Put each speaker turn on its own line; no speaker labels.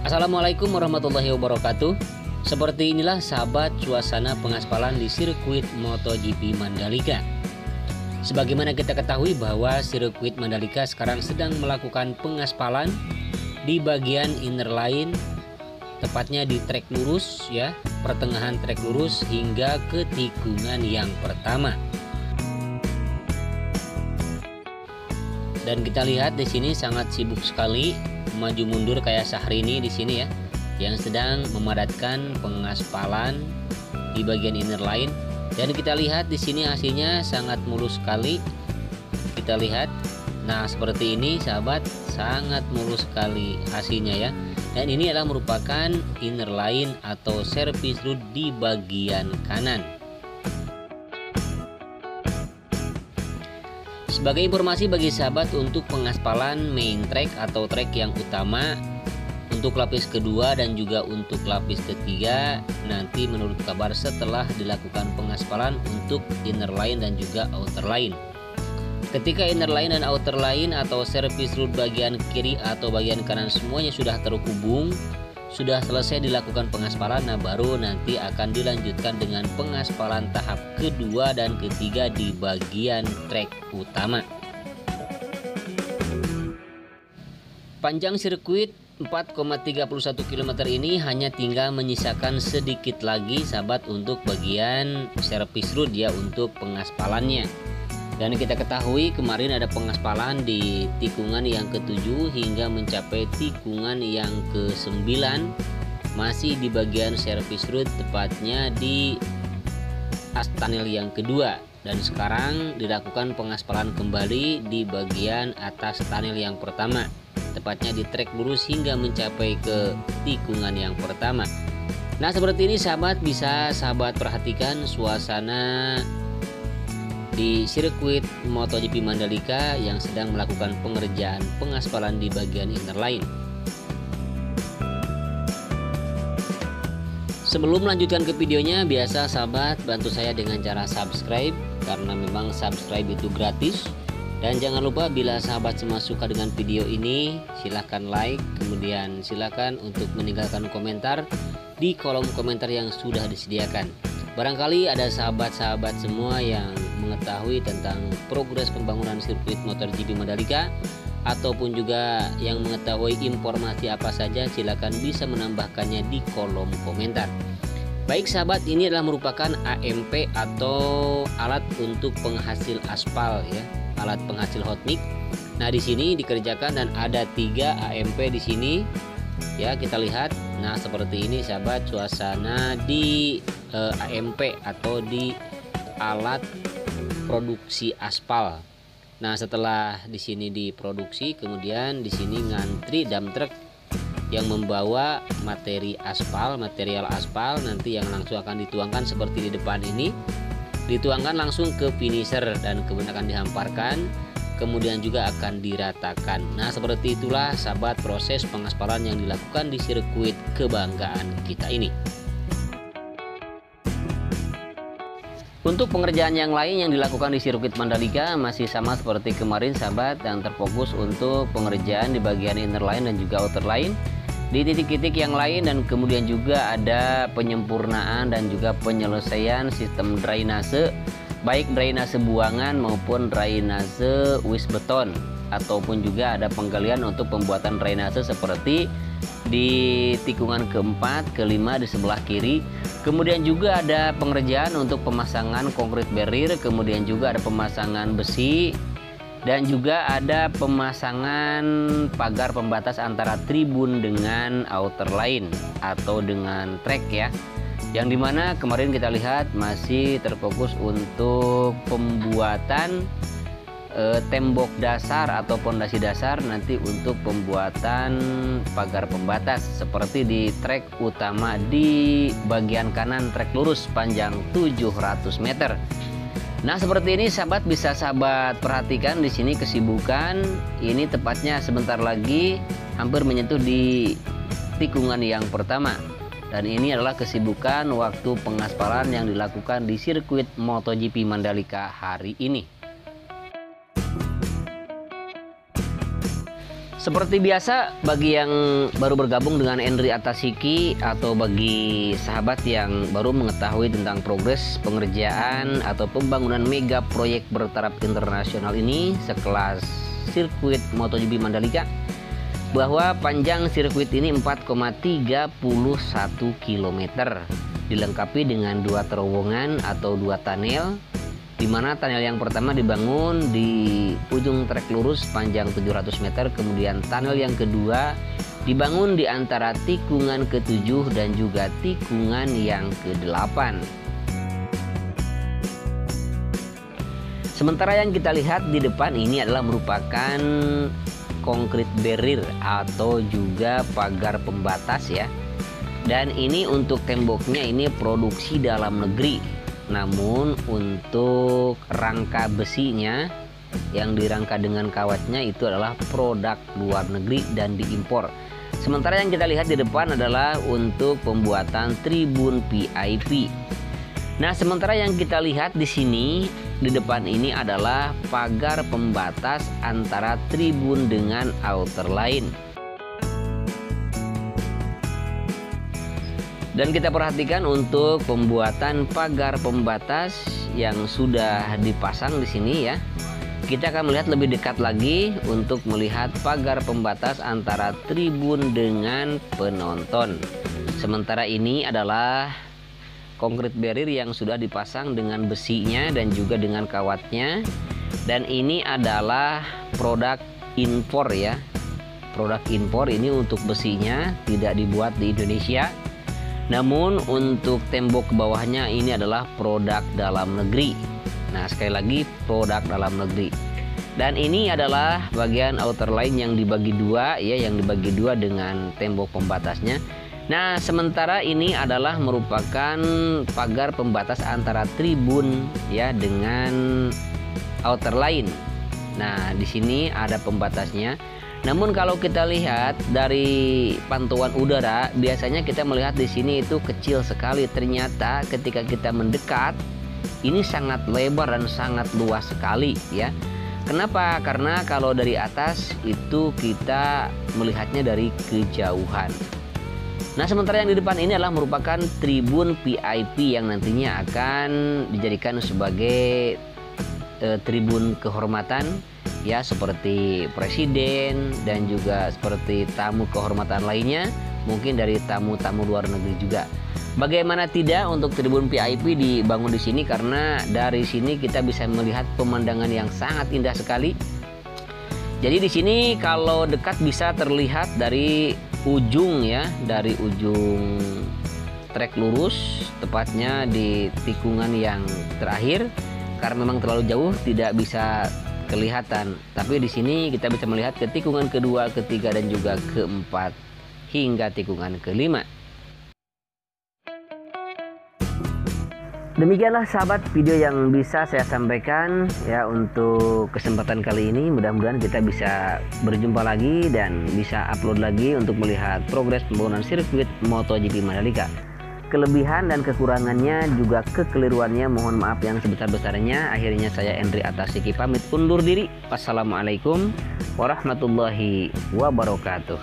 Assalamualaikum warahmatullahi wabarakatuh. Seperti inilah sahabat suasana pengaspalan di sirkuit MotoGP Mandalika. Sebagaimana kita ketahui bahwa sirkuit Mandalika sekarang sedang melakukan pengaspalan di bagian inner line, tepatnya di trek lurus ya, pertengahan trek lurus hingga ke tikungan yang pertama. Dan kita lihat di sini sangat sibuk sekali maju mundur kayak Syahrini di sini ya, yang sedang memadatkan pengaspalan di bagian inner line. Dan kita lihat di sini hasilnya sangat mulus sekali. Kita lihat, nah seperti ini sahabat, sangat mulus sekali hasilnya ya. Dan ini adalah merupakan inner line atau service road di bagian kanan. Sebagai informasi bagi sahabat, untuk pengaspalan main track atau track yang utama untuk lapis kedua dan juga untuk lapis ketiga, nanti menurut kabar setelah dilakukan pengaspalan untuk inner line dan juga outer line. Ketika inner line dan outer line atau service road bagian kiri atau bagian kanan semuanya sudah terhubung, sudah selesai dilakukan pengaspalan, nah baru nanti akan dilanjutkan dengan pengaspalan tahap kedua dan ketiga di bagian trek utama. Panjang sirkuit 4,31 km ini hanya tinggal menyisakan sedikit lagi sahabat untuk bagian service road ya, untuk pengaspalannya. Dan kita ketahui kemarin ada pengaspalan di tikungan yang ke-7 hingga mencapai tikungan yang ke-9, masih di bagian service road, tepatnya di atas tunnel yang kedua. Dan sekarang dilakukan pengaspalan kembali di bagian atas tunnel yang pertama, tepatnya di trek lurus hingga mencapai ke tikungan yang pertama. Nah seperti ini sahabat, bisa sahabat perhatikan suasana di sirkuit MotoGP Mandalika yang sedang melakukan pengerjaan pengaspalan di bagian inner line. Sebelum melanjutkan ke videonya, biasa sahabat bantu saya dengan cara subscribe, karena memang subscribe itu gratis. Dan jangan lupa bila sahabat semua suka dengan video ini, silahkan like, kemudian silahkan untuk meninggalkan komentar di kolom komentar yang sudah disediakan. Barangkali ada sahabat-sahabat semua yang mengetahui tentang progres pembangunan sirkuit MotoGP Mandalika, ataupun juga yang mengetahui informasi apa saja, silakan bisa menambahkannya di kolom komentar. Baik sahabat, ini adalah merupakan AMP atau alat untuk penghasil aspal ya, alat penghasil hot mix. Nah di sini dikerjakan dan ada 3 AMP di sini ya, kita lihat. Nah seperti ini sahabat suasana di AMP atau di alat produksi aspal. Nah setelah di sini diproduksi, kemudian di sini ngantri dump truck yang membawa material aspal nanti yang langsung akan dituangkan seperti di depan ini, dituangkan langsung ke finisher dan kemudian akan dihamparkan, kemudian juga akan diratakan. Nah seperti itulah sahabat proses pengaspalan yang dilakukan di sirkuit kebanggaan kita ini. Untuk pengerjaan yang lain yang dilakukan di sirkuit Mandalika masih sama seperti kemarin sahabat, yang terfokus untuk pengerjaan di bagian inner line dan juga outer line di titik-titik yang lain, dan kemudian juga ada penyempurnaan dan juga penyelesaian sistem drainase, baik drainase buangan maupun drainase waste beton, ataupun juga ada penggalian untuk pembuatan drainase seperti di tikungan keempat, kelima di sebelah kiri. Kemudian juga ada pengerjaan untuk pemasangan konkrit barrier, kemudian juga ada pemasangan besi, dan juga ada pemasangan pagar pembatas antara tribun dengan outer line atau dengan track ya, yang dimana kemarin kita lihat masih terfokus untuk pembuatan tembok dasar atau pondasi dasar nanti untuk pembuatan pagar pembatas seperti di trek utama di bagian kanan trek lurus panjang 700 meter. Nah, seperti ini sahabat, bisa sahabat perhatikan di sini kesibukan ini tepatnya sebentar lagi hampir menyentuh di tikungan yang pertama. Dan ini adalah kesibukan waktu pengaspalan yang dilakukan di sirkuit MotoGP Mandalika hari ini. Seperti biasa, bagi yang baru bergabung dengan Endri Atasiki atau bagi sahabat yang baru mengetahui tentang progres pengerjaan atau pembangunan mega proyek bertaraf internasional ini sekelas sirkuit MotoGP Mandalika, bahwa panjang sirkuit ini 4,31 km, dilengkapi dengan 2 terowongan atau 2 tunnel, di mana tunnel yang pertama dibangun di ujung trek lurus panjang 700 meter, kemudian tunnel yang kedua dibangun di antara tikungan ke-7 dan juga tikungan yang ke-8. Sementara yang kita lihat di depan ini adalah merupakan concrete barrier atau juga pagar pembatas ya. Dan ini untuk temboknya ini produksi dalam negeri. Namun untuk rangka besinya yang dirangka dengan kawatnya itu adalah produk luar negeri dan diimpor. Sementara yang kita lihat di depan adalah untuk pembuatan tribun VIP. Nah, sementara yang kita lihat di sini di depan ini adalah pagar pembatas antara tribun dengan outer line. Dan kita perhatikan untuk pembuatan pagar pembatas yang sudah dipasang di sini ya. Kita akan melihat lebih dekat lagi untuk melihat pagar pembatas antara tribun dengan penonton. Sementara ini adalah concrete barrier yang sudah dipasang dengan besinya dan juga dengan kawatnya. Dan ini adalah produk impor ya. Produk impor ini untuk besinya tidak dibuat di Indonesia. Namun untuk tembok ke bawahnya ini adalah produk dalam negeri. Nah, sekali lagi produk dalam negeri. Dan ini adalah bagian outer line yang dibagi dua ya, yang dibagi dua dengan tembok pembatasnya. Nah, sementara ini adalah merupakan pagar pembatas antara tribun ya dengan outer line. Nah, di sini ada pembatasnya. Namun kalau kita lihat dari pantauan udara, biasanya kita melihat di sini itu kecil sekali. Ternyata ketika kita mendekat, ini sangat lebar dan sangat luas sekali ya. Kenapa? Karena kalau dari atas itu kita melihatnya dari kejauhan. Nah, sementara yang di depan ini adalah merupakan tribun VIP yang nantinya akan dijadikan sebagai tribun kehormatan ya, seperti presiden dan juga seperti tamu kehormatan lainnya, mungkin dari tamu-tamu luar negeri juga. Bagaimana tidak untuk tribun VIP dibangun di sini, karena dari sini kita bisa melihat pemandangan yang sangat indah sekali. Jadi di sini kalau dekat bisa terlihat dari ujung ya, dari ujung trek lurus, tepatnya di tikungan yang terakhir. Karena memang terlalu jauh tidak bisa kelihatan, tapi di sini kita bisa melihat ke tikungan kedua, ketiga dan juga keempat hingga tikungan kelima. Demikianlah sahabat video yang bisa saya sampaikan ya untuk kesempatan kali ini. Mudah-mudahan kita bisa berjumpa lagi dan bisa upload lagi untuk melihat progres pembangunan sirkuit MotoGP Mandalika. Kelebihan dan kekurangannya juga kekeliruannya mohon maaf yang sebesar-besarnya. Akhirnya saya Endri Atasiki pamit undur diri. Wassalamualaikum warahmatullahi wabarakatuh.